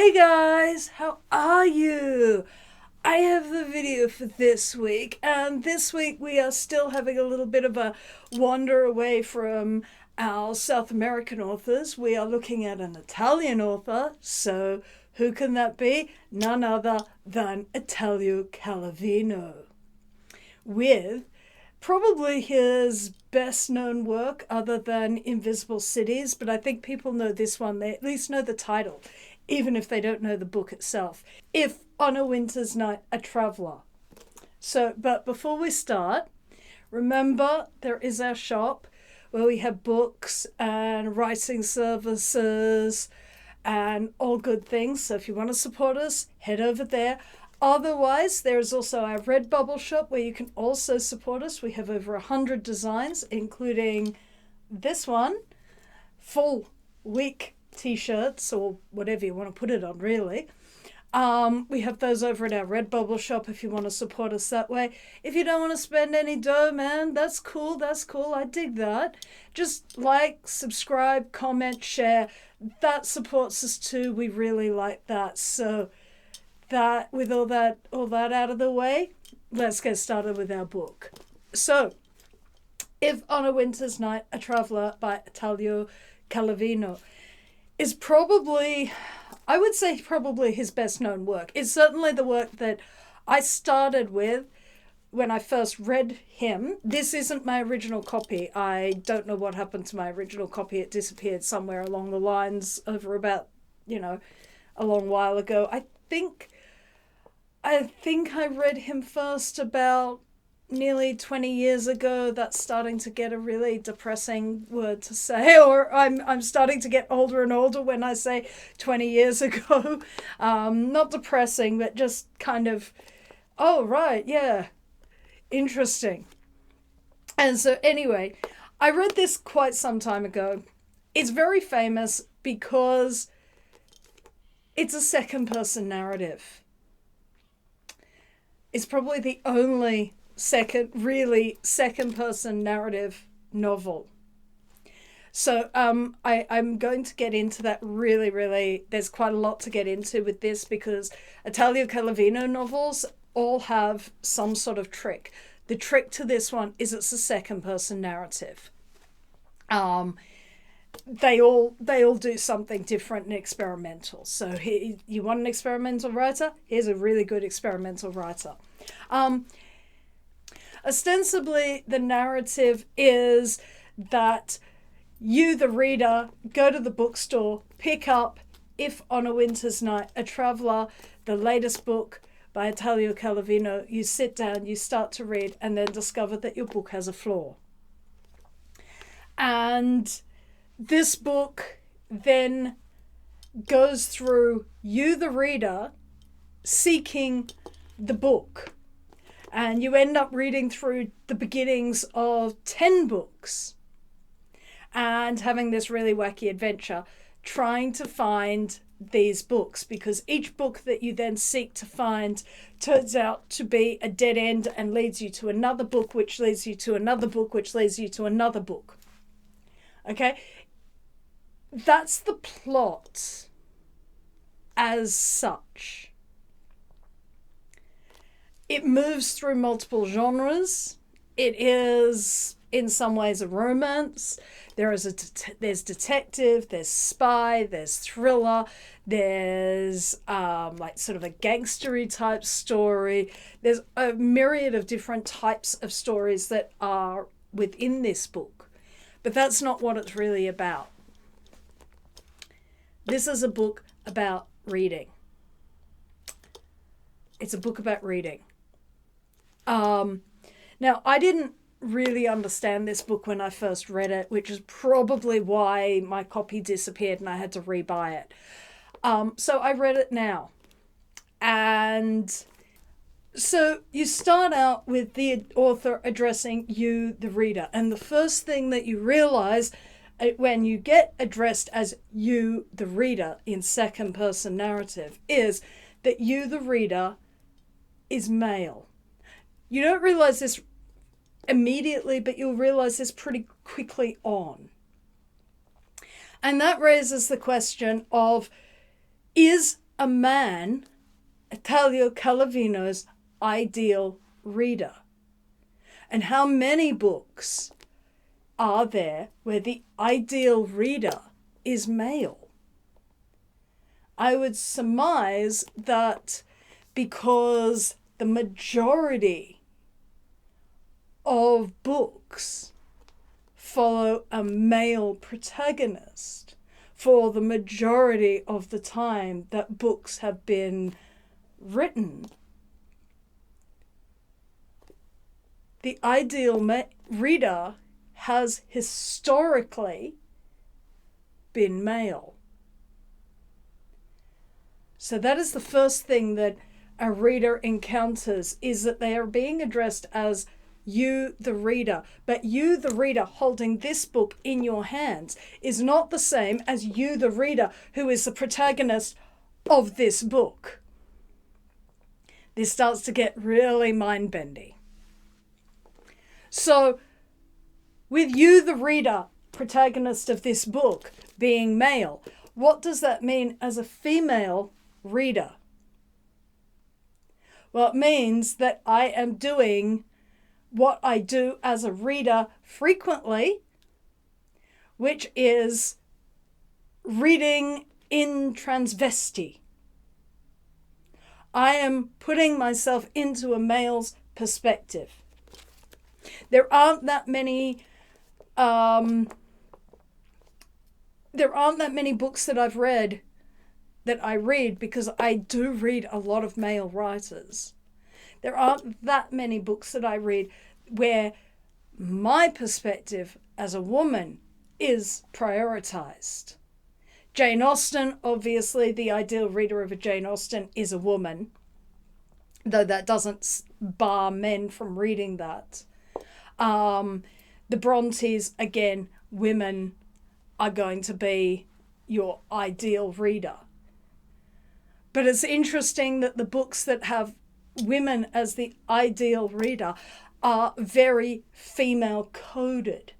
Hey guys, how are you? I have the video for this week, and this week we are still having a little bit of a wander away from our South American authors. We are looking at an Italian author, so who can that be? None other than Italo Calvino, with probably his best known work other than Invisible Cities, but I think people know this one. They at least know the title, even if they don't know the book itself. If on a Winter's Night, a Traveller. But before we start, remember there is our shop where we have books and writing services and all good things. So if you want to support us, head over there. Otherwise, there is also our Redbubble shop where you can also support us. We have over 100 designs, including this one, full week t-shirts or whatever you want to put it on, really. We have those over at our Redbubble shop if you want to support us that way. If you don't want to spend any dough, man, that's cool. I dig that. Just like, subscribe, comment, share. That supports us too. We really like that. So that with all that out of the way, let's get started with our book. So, If on a Winter's Night, a Traveller by Italo Calvino is probably, I would say, probably his best known work. It's certainly the work that I started with when I first read him. This isn't my original copy. I don't know what happened to my original copy. It disappeared somewhere along the lines over about, a long while ago. I think I read him first about nearly 20 years ago. That's starting to get a really depressing word to say, or I'm starting to get older and older when I say 20 years ago. Not depressing, but just kind of, oh, right, yeah, interesting. And so anyway, I read this quite some time ago. It's very famous because it's a second-person narrative. It's probably the only second-person narrative novel. So I'm going to get into that really, there's quite a lot to get into with this because Italo Calvino novels all have some sort of trick. The trick to this one is it's a second-person narrative. They all do something different and experimental. So here, you want an experimental writer? Here's a really good experimental writer. Ostensibly, the narrative is that you, the reader, go to the bookstore, pick up If on a Winter's Night, a Traveller, the latest book by Italo Calvino. You sit down, you start to read, and then discover that your book has a flaw. And this book then goes through you, the reader, seeking the book. And you end up reading through the beginnings of 10 books and having this really wacky adventure trying to find these books, because each book that you then seek to find turns out to be a dead end and leads you to another book, which leads you to another book, which leads you to another book. Okay? That's the plot as such. It moves through multiple genres. It is, in some ways, a romance. There's detective, there's spy, there's thriller, there's like sort of a gangstery type story. There's a myriad of different types of stories that are within this book. But that's not what it's really about. This is a book about reading. It's a book about reading. Now, I didn't really understand this book when I first read it, which is probably why my copy disappeared and I had to rebuy it. So I read it now. And so you start out with the author addressing you, the reader. And the first thing that you realize when you get addressed as you, the reader, in second-person narrative, is that you, the reader, is male. You don't realize this immediately, but you'll realize this pretty quickly on. And that raises the question of, is a man, Italo Calvino's ideal reader? And how many books are there where the ideal reader is male? I would surmise that because the majority of books follow a male protagonist for the majority of the time that books have been written, the ideal reader has historically been male. So that is the first thing that a reader encounters, is that they are being addressed as you, the reader. But you, the reader, holding this book in your hands is not the same as you, the reader, who is the protagonist of this book. This starts to get really mind-bendy. So, with you, the reader, protagonist of this book, being male, what does that mean as a female reader? Well, it means that I am doing what I do as a reader frequently, which is reading in transvesti. I am putting myself into a male's perspective. There aren't that many books that I've read that I read, because I do read a lot of male writers. There aren't that many books that I read where my perspective as a woman is prioritized. Jane Austen, obviously, the ideal reader of a Jane Austen is a woman, though that doesn't bar men from reading that. The Brontes, again, women are going to be your ideal reader. But it's interesting that the books that have women as the ideal reader are very female coded.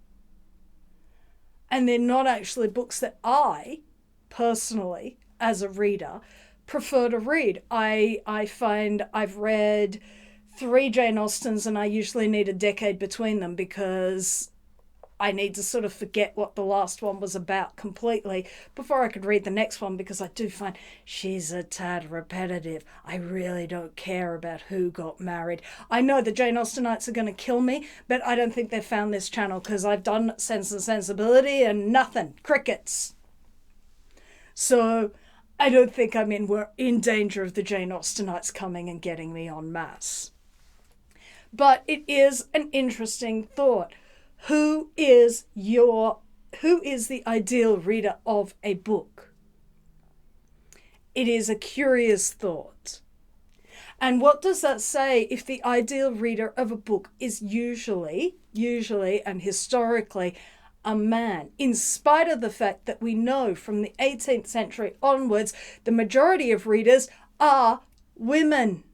And they're not actually books that I, personally, as a reader, prefer to read. I find I've read 3 Jane Austens and I usually need a decade between them, because I need to sort of forget what the last one was about completely before I could read the next one, because I do find she's a tad repetitive. I really don't care about who got married. I know the Jane Austenites are going to kill me, but I don't think they've found this channel, because I've done Sense and Sensibility and nothing. Crickets. So I don't think we're in danger of the Jane Austenites coming and getting me en masse. But it is an interesting thought. Who is the ideal reader of a book? It is a curious thought. And what does that say if the ideal reader of a book is usually and historically a man, in spite of the fact that we know from the 18th century onwards, the majority of readers are women.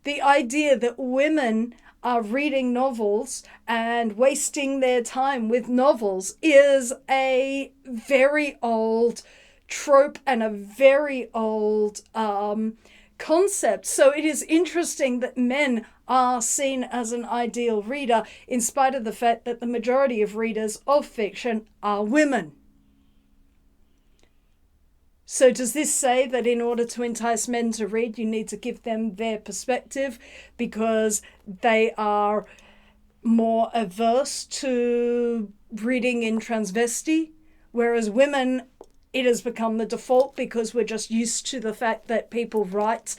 The idea that women are reading novels and wasting their time with novels is a very old trope and a very old concept. So it is interesting that men are seen as an ideal reader, in spite of the fact that the majority of readers of fiction are women. So does this say that in order to entice men to read, you need to give them their perspective because they are more averse to reading in transvesti? Whereas women, it has become the default because we're just used to the fact that people write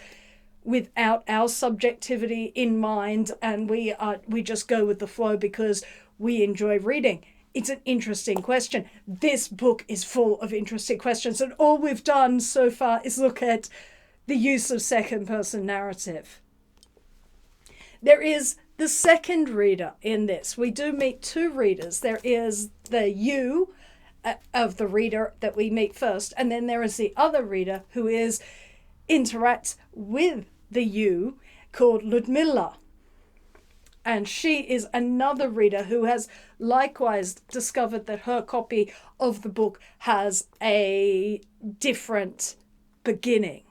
without our subjectivity in mind, and we just go with the flow because we enjoy reading. It's an interesting question. This book is full of interesting questions, and all we've done so far is look at the use of second-person narrative. There is the second reader in this. We do meet 2 readers. There is the you of the reader that we meet first, and then there is the other reader who interacts with the you, called Ludmilla. And she is another reader who has likewise discovered that her copy of the book has a different beginning.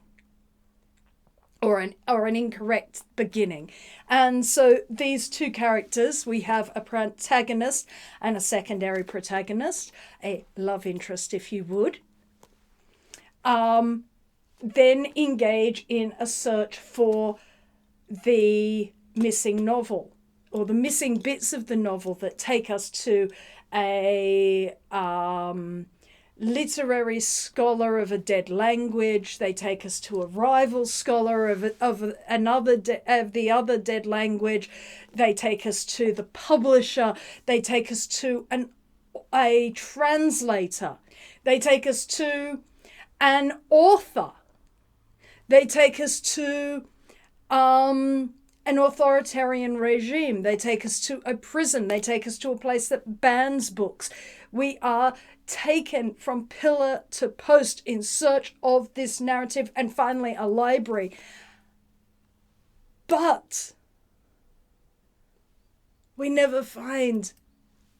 or an incorrect beginning. And so these two characters, we have a protagonist and a secondary protagonist, a love interest, if you would, then engage in a search for the missing novel, or the missing bits of the novel that take us to a literary scholar of a dead language. They take us to a rival scholar of the other dead language. They take us to the publisher. They take us to a translator. They take us to an author. They take us to an authoritarian regime. They take us to a prison. They take us to a place that bans books. We are taken from pillar to post in search of this narrative, and finally a library. But we never find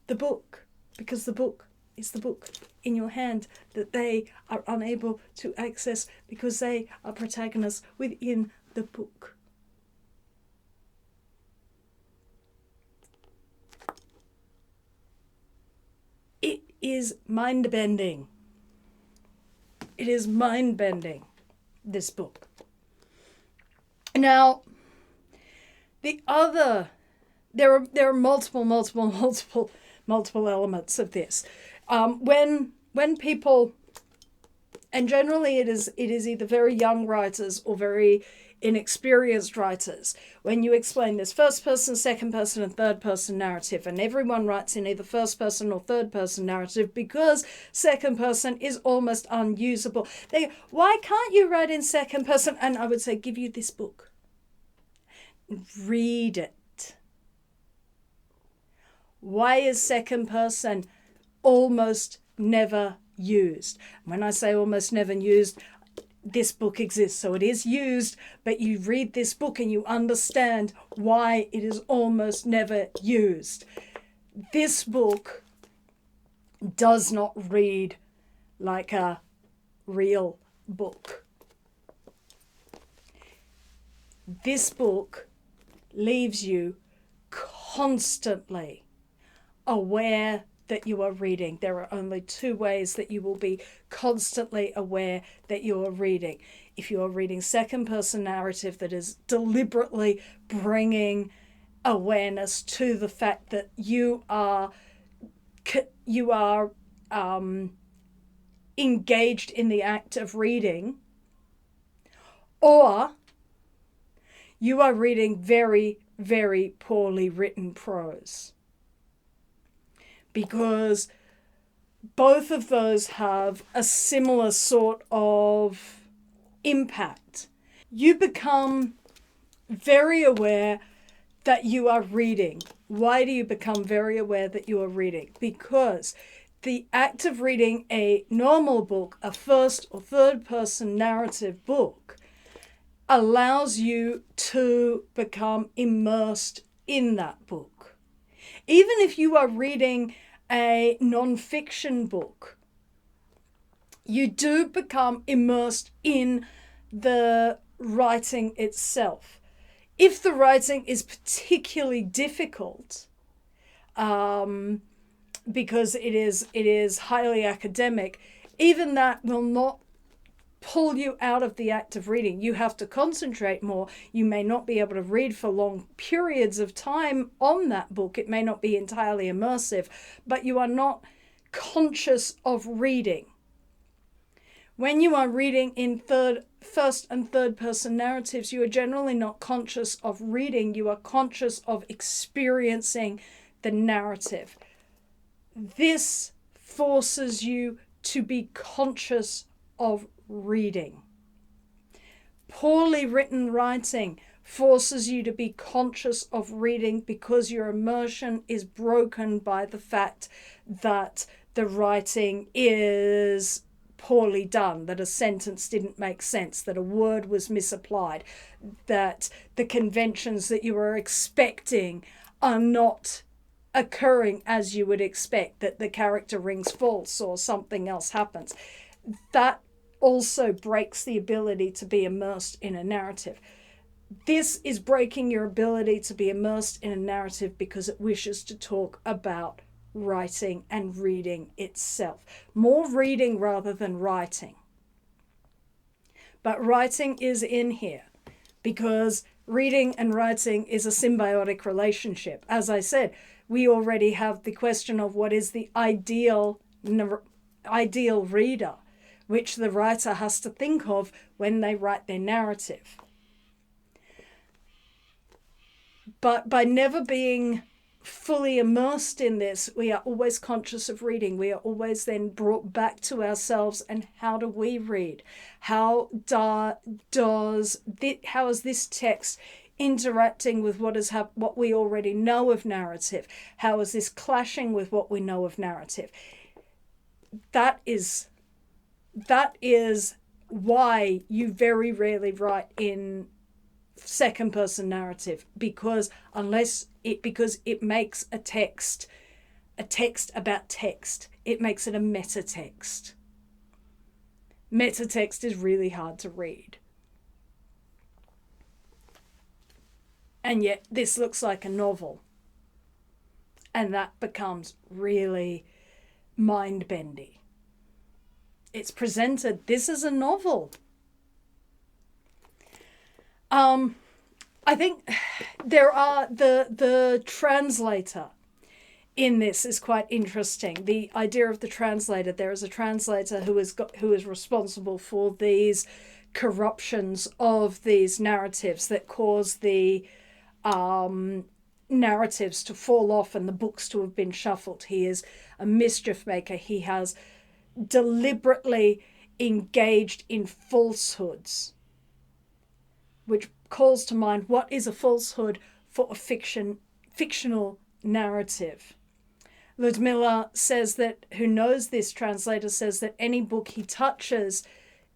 the book, because the book is the book in your hand that they are unable to access because they are protagonists within the book. It is mind-bending. It is mind-bending, this book. Now, there are multiple elements of this. When people, and generally it is either very young writers or very inexperienced writers, when you explain this first person, second person, and third person narrative, and everyone writes in either first person or third person narrative because second person is almost unusable. They go, why can't you write in second person? And I would say, give you this book. Read it. Why is second person almost never used? When I say almost never used, this book exists, so it is used, but you read this book and you understand why it is almost never used. This book does not read like a real book. This book leaves you constantly aware that you are reading. There are only two ways that you will be constantly aware that you are reading. If you are reading second person narrative that is deliberately bringing awareness to the fact that you are engaged in the act of reading, or you are reading very, very poorly written prose. Because both of those have a similar sort of impact. You become very aware that you are reading. Why do you become very aware that you are reading? Because the act of reading a normal book, a first or third person narrative book, allows you to become immersed in that book. Even if you are reading a non-fiction book, you do become immersed in the writing itself. If the writing is particularly difficult, because it is highly academic, even that will not pull you out of the act of reading. You have to concentrate more. You may not be able to read for long periods of time on that book. It may not be entirely immersive, but you are not conscious of reading. When you are reading in first and third person narratives, you are generally not conscious of reading. You are conscious of experiencing the narrative. This forces you to be conscious of reading. Poorly written writing forces you to be conscious of reading because your immersion is broken by the fact that the writing is poorly done, that a sentence didn't make sense, that a word was misapplied, that the conventions that you were expecting are not occurring as you would expect, that the character rings false or something else happens. That also breaks the ability to be immersed in a narrative. This is breaking your ability to be immersed in a narrative because it wishes to talk about writing and reading itself. More reading rather than writing. But writing is in here because reading and writing is a symbiotic relationship. As I said, we already have the question of what is the ideal reader, which the writer has to think of when they write their narrative. But by never being fully immersed in this, we are always conscious of reading. We are always then brought back to ourselves and how do we read? How is this text interacting with what we already know of narrative? How is this clashing with what we know of narrative? That is why you very rarely write in second person narrative, because it makes a text about text. It makes it a meta text. Meta text is really hard to read. And yet this looks like a novel. And that becomes really mind-bendy. It's presented, this is a novel. I think there are the translator in this is quite interesting. The idea of the translator. There is a translator who is responsible for these corruptions of these narratives that cause the narratives to fall off and the books to have been shuffled. He is a mischief maker. He has deliberately engaged in falsehoods, which calls to mind what is a falsehood for a fictional narrative. Ludmilla says that, who knows this translator, says that any book he touches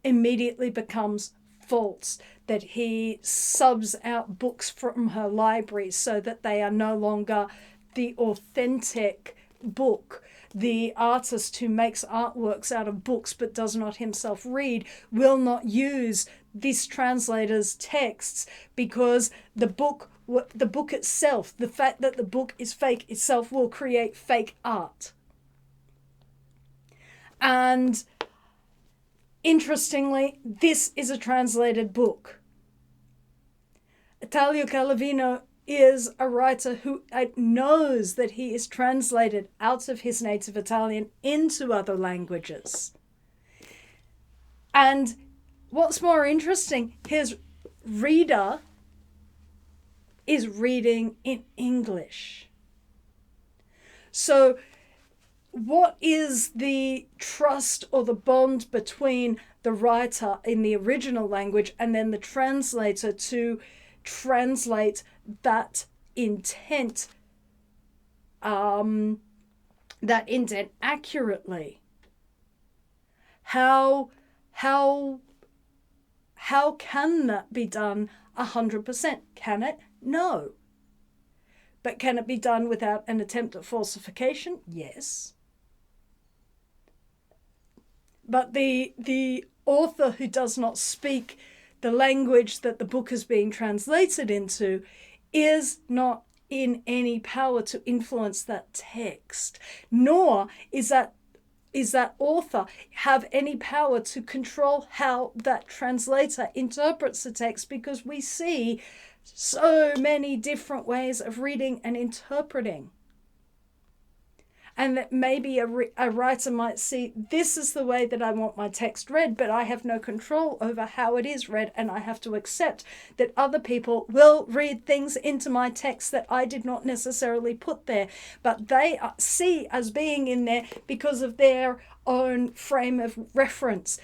immediately becomes false, that he subs out books from her library so that they are no longer the authentic book. The artist who makes artworks out of books but does not himself read will not use this translator's texts because the book itself, the fact that the book is fake itself, will create fake art. And interestingly, this is a translated book. Italo Calvino is a writer who knows that he is translated out of his native Italian into other languages. And what's more interesting, his reader is reading in English. So what is the trust or the bond between the writer in the original language and then the translator to translate that intent accurately? How can that be done 100%? Can it? No. But can it be done without an attempt at falsification? Yes. But the author who does not speak the language that the book is being translated into is not in any power to influence that text, nor is that author have any power to control how that translator interprets the text, because we see so many different ways of reading and interpreting. And that maybe a writer might see, this is the way that I want my text read, but I have no control over how it is read, and I have to accept that other people will read things into my text that I did not necessarily put there, but they see as being in there because of their own frame of reference.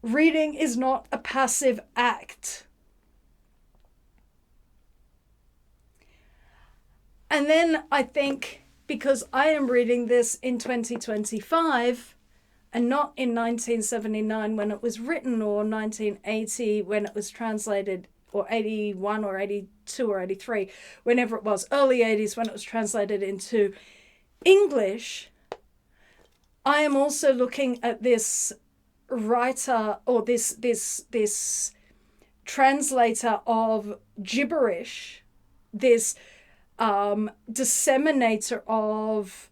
Reading is not a passive act. And then I think, because I am reading this in 2025 and not in 1979 when it was written, or 1980 when it was translated, or 81 or 82 or 83, whenever it was, early 80s when it was translated into English, I am also looking at this writer or this translator of gibberish, this disseminator of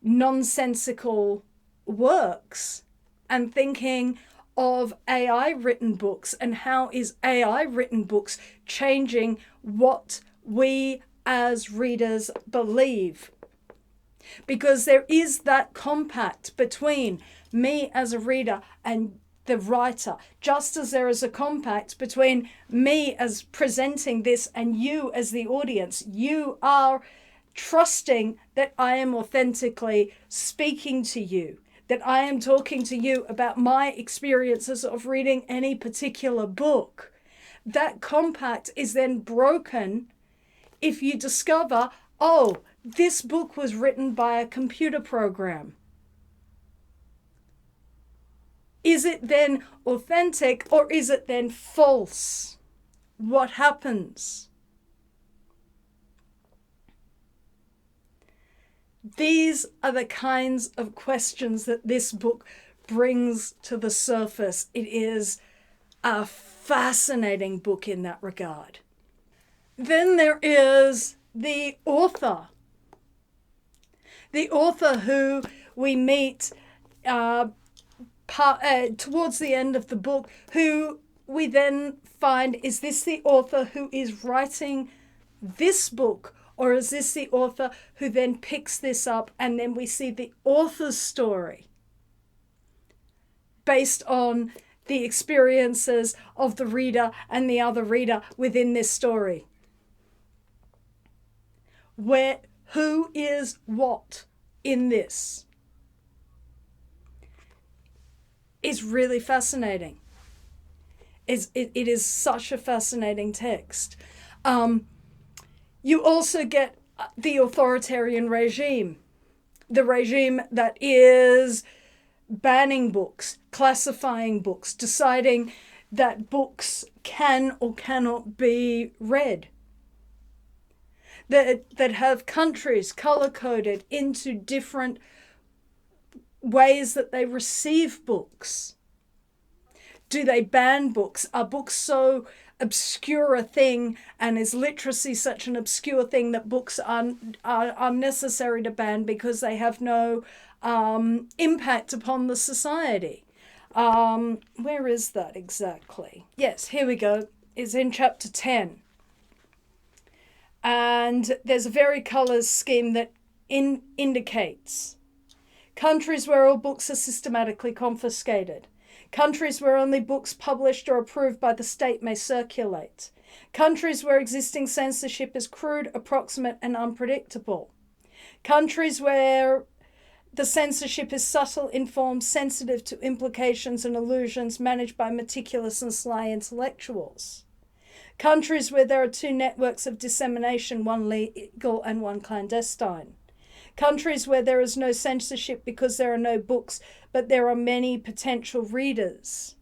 nonsensical works, and thinking of AI written books and how is AI written books changing what we as readers believe. Because there is that compact between me as a reader and the writer, just as there is a compact between me as presenting this and you as the audience. You are trusting that I am authentically speaking to you, that I am talking to you about my experiences of reading any particular book. That compact is then broken if you discover, oh, this book was written by a computer program. Is it then authentic or is it then false? What happens? These are the kinds of questions that this book brings to the surface. It is a fascinating book in that regard. Then there is the author. The author who we meet towards the end of the book, who we then find, is this the author who is writing this book? Or is this the author who then picks this up and then we see the author's story based on the experiences of the reader and the other reader within this story? Who is what in this is really fascinating. It is such a fascinating text. You also get the authoritarian regime, the regime that is banning books, classifying books, deciding that books can or cannot be read, that have countries color-coded into different ways that they receive books. Do they ban books? Are books so obscure a thing, and is literacy such an obscure thing that books are unnecessary to ban because they have no impact upon the society? Where is that exactly? Yes, here we go. It's in chapter 10. And there's a varicolour scheme that indicates countries where all books are systematically confiscated. Countries where only books published or approved by the state may circulate. Countries where existing censorship is crude, approximate, and unpredictable. Countries where the censorship is subtle, informed, sensitive to implications and allusions, managed by meticulous and sly intellectuals. Countries where there are two networks of dissemination, one legal and one clandestine. Countries where there is no censorship because there are no books, but there are many potential readers.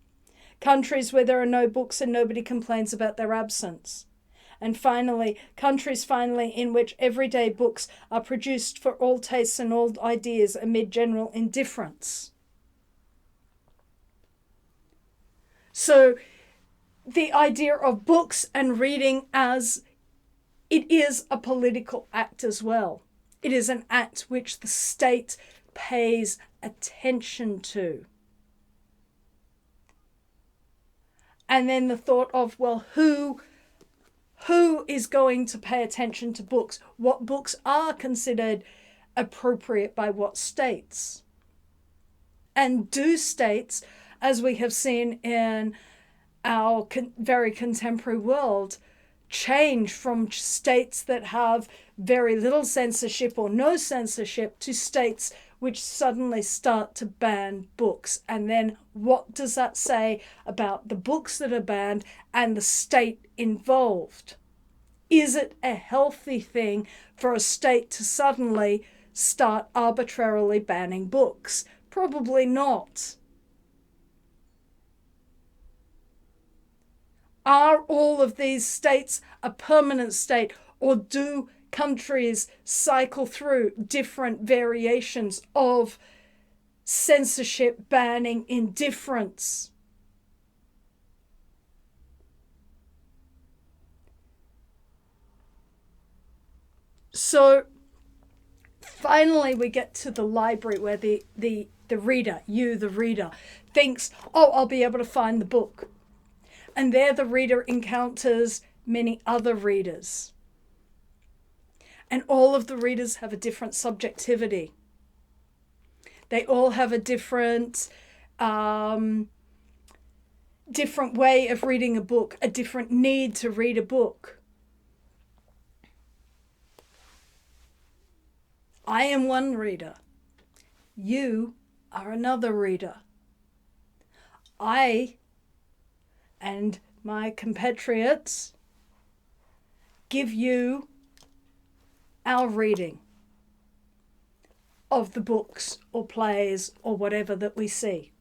Countries where there are no books and nobody complains about their absence. And finally, countries in which everyday books are produced for all tastes and all ideas amid general indifference. So the idea of books and reading as it is a political act as well. It is an act which the state pays attention to. And then the thought of, well, who is going to pay attention to books? What books are considered appropriate by what states? And do states, as we have seen in our very contemporary world, change from states that have very little censorship or no censorship to states which suddenly start to ban books? And then what does that say about the books that are banned and the state involved? Is it a healthy thing for a state to suddenly start arbitrarily banning books? Probably not. Are all of these states a permanent state, or do countries cycle through different variations of censorship, banning, indifference. So finally we get to the library where the reader, you the reader, thinks, oh, I'll be able to find the book. And there the reader encounters many other readers. And all of the readers have a different subjectivity. They all have a different way of reading a book, a different need to read a book. I am one reader. You are another reader. I and my compatriots give you our reading of the books or plays or whatever that we see.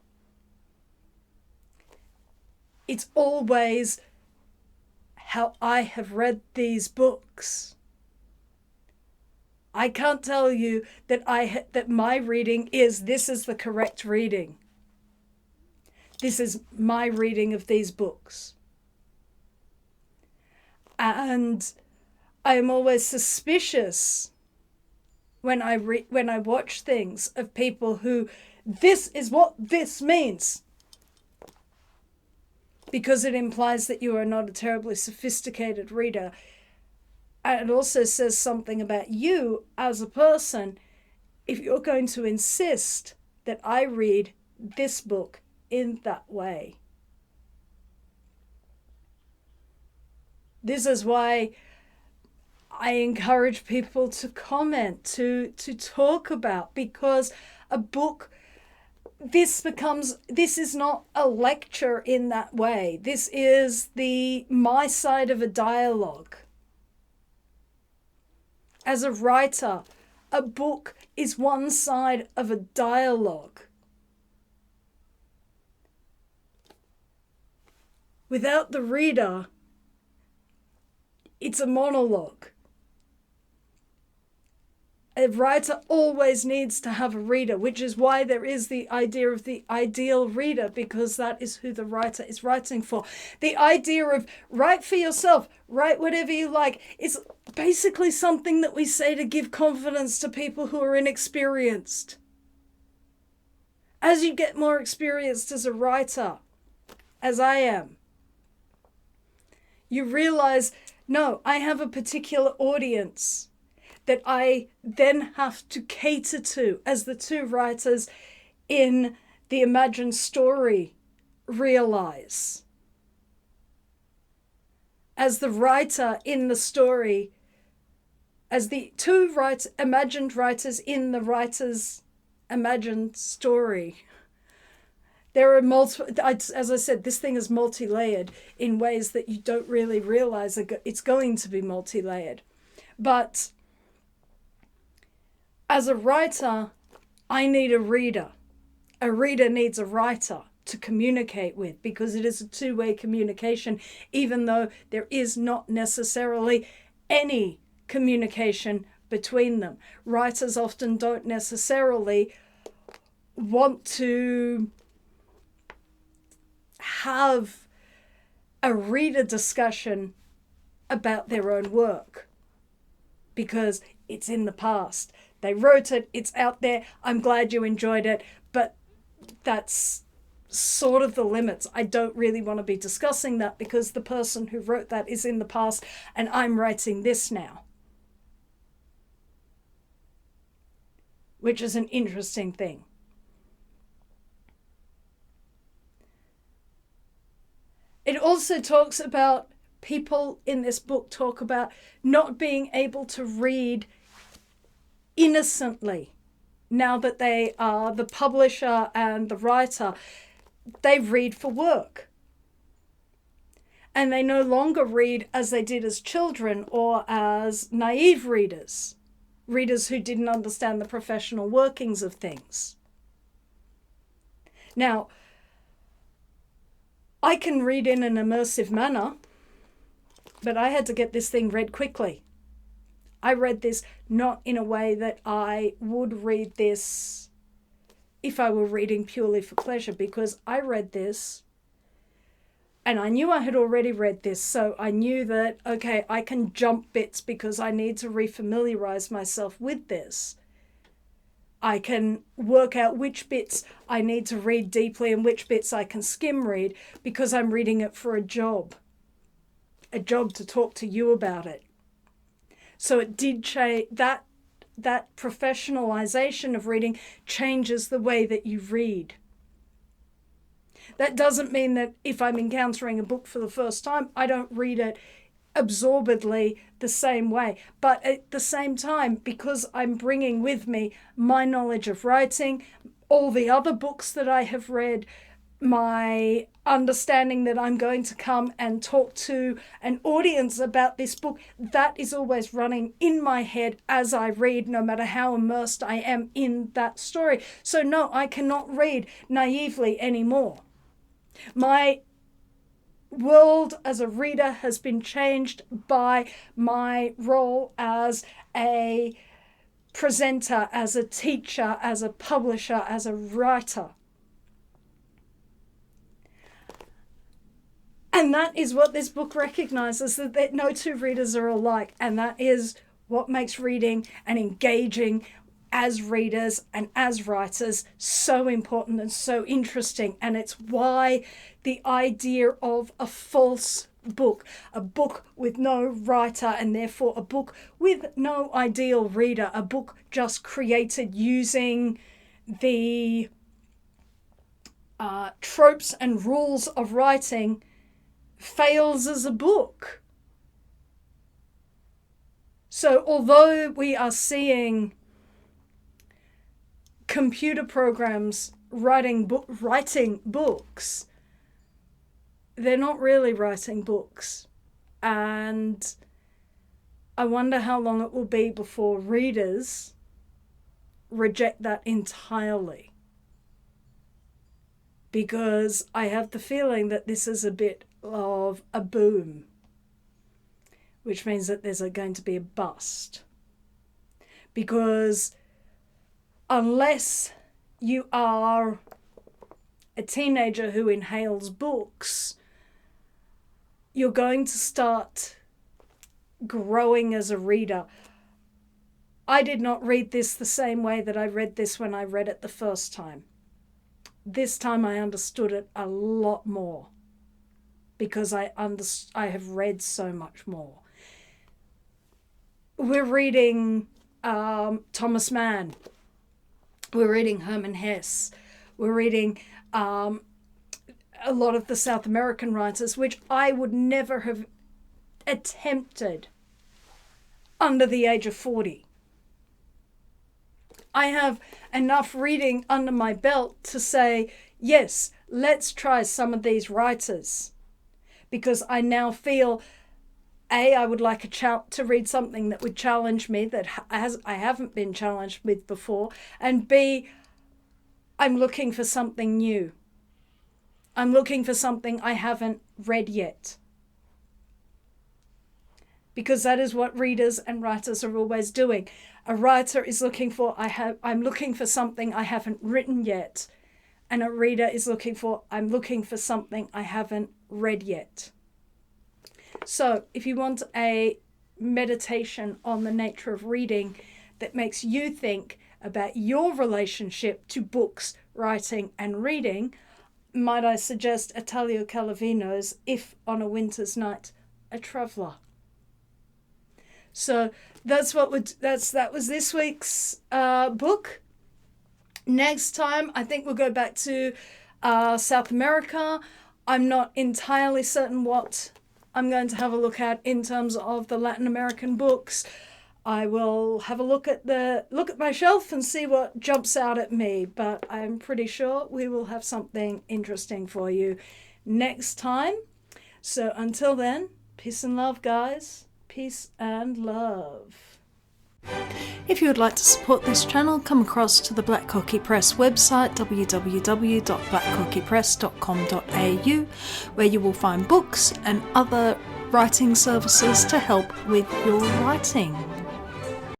It's always how I have read these books. I can't tell you that that my reading is, this is the correct reading. This is my reading of these books. And I am always suspicious when I watch things of people who, this is what this means. Because it implies that you are not a terribly sophisticated reader. And it also says something about you as a person if you're going to insist that I read this book in that way. This is why I encourage people to comment, to talk about, because a book, this is not a lecture in that way. This is my side of a dialogue. As a writer, a book is one side of a dialogue. Without the reader, it's a monologue. A writer always needs to have a reader, which is why there is the idea of the ideal reader, because that is who the writer is writing for. The idea of write for yourself, write whatever you like, is basically something that we say to give confidence to people who are inexperienced. As you get more experienced as a writer, as I am, you realize, no, I have a particular audience that I then have to cater to, as the two writers in the imagined story realize. As the writer in the story, as the two imagined writers in the writer's imagined story, there are multiple, as I said, this thing is multi-layered in ways that you don't really realize it's going to be multi-layered. But as a writer, I need a reader. A reader needs a writer to communicate with, because it is a two-way communication, even though there is not necessarily any communication between them. Writers often don't necessarily want to have a reader discussion about their own work, because it's in the past. They wrote it, it's out there, I'm glad you enjoyed it, but that's sort of the limits. I don't really want to be discussing that, because the person who wrote that is in the past and I'm writing this now. Which is an interesting thing. It also talks about, people in this book talk about not being able to read innocently. Now that they are the publisher and the writer, they read for work. And they no longer read as they did as children or as naive readers, readers who didn't understand the professional workings of things. Now, I can read in an immersive manner, but I had to get this thing read quickly. I read this not in a way that I would read this if I were reading purely for pleasure, because I read this and I knew I had already read this, so I knew that, okay, I can jump bits because I need to refamiliarize myself with this. I can work out which bits I need to read deeply and which bits I can skim read because I'm reading it for a job to talk to you about it. So it did change, that professionalization of reading changes the way that you read. That doesn't mean that if I'm encountering a book for the first time, I don't read it absorbedly the same way. But at the same time, because I'm bringing with me my knowledge of writing, all the other books that I have read, my understanding that I'm going to come and talk to an audience about this book, that is always running in my head as I read, no matter how immersed I am in that story. So no, I cannot read naively anymore. My world as a reader has been changed by my role as a presenter, as a teacher, as a publisher, as a writer. And that is what this book recognizes, that no two readers are alike. And that is what makes reading and engaging as readers and as writers so important and so interesting. And it's why the idea of a false book, a book with no writer and therefore a book with no ideal reader, a book just created using the tropes and rules of writing, fails as a book. So although we are seeing computer programs writing books, they're not really writing books. And I wonder how long it will be before readers reject that entirely. Because I have the feeling that this is a bit of a boom, which means that there's going to be a bust. Because unless you are a teenager who inhales books, you're going to start growing as a reader. I did not read this the same way that I read this when I read it the first time. This time I understood it a lot more because I have read so much more. We're reading Thomas Mann. We're reading Hermann Hesse. We're reading a lot of the South American writers, which I would never have attempted under the age of 40. I have enough reading under my belt to say, yes, let's try some of these writers. Because I now feel, A, I would like to read something that would challenge me that I haven't been challenged with before. And B, I'm looking for something new. I'm looking for something I haven't read yet. Because that is what readers and writers are always doing. A writer is looking for, I'm looking for something I haven't written yet. And a reader is looking for, I'm looking for something I haven't read yet. So if you want a meditation on the nature of reading that makes you think about your relationship to books, writing and reading, might I suggest Italo Calvino's If on a Winter's Night, a Traveller. So that was this week's book. Next time, I think we'll go back to South America. I'm not entirely certain what I'm going to have a look at in terms of the Latin American books. I will have a look at my shelf and see what jumps out at me, but I'm pretty sure we will have something interesting for you next time. So until then, peace and love, guys. Peace and love. If you would like to support this channel, come across to the Black Cockie Press website, www.blackcockiepress.com.au, where you will find books and other writing services to help with your writing.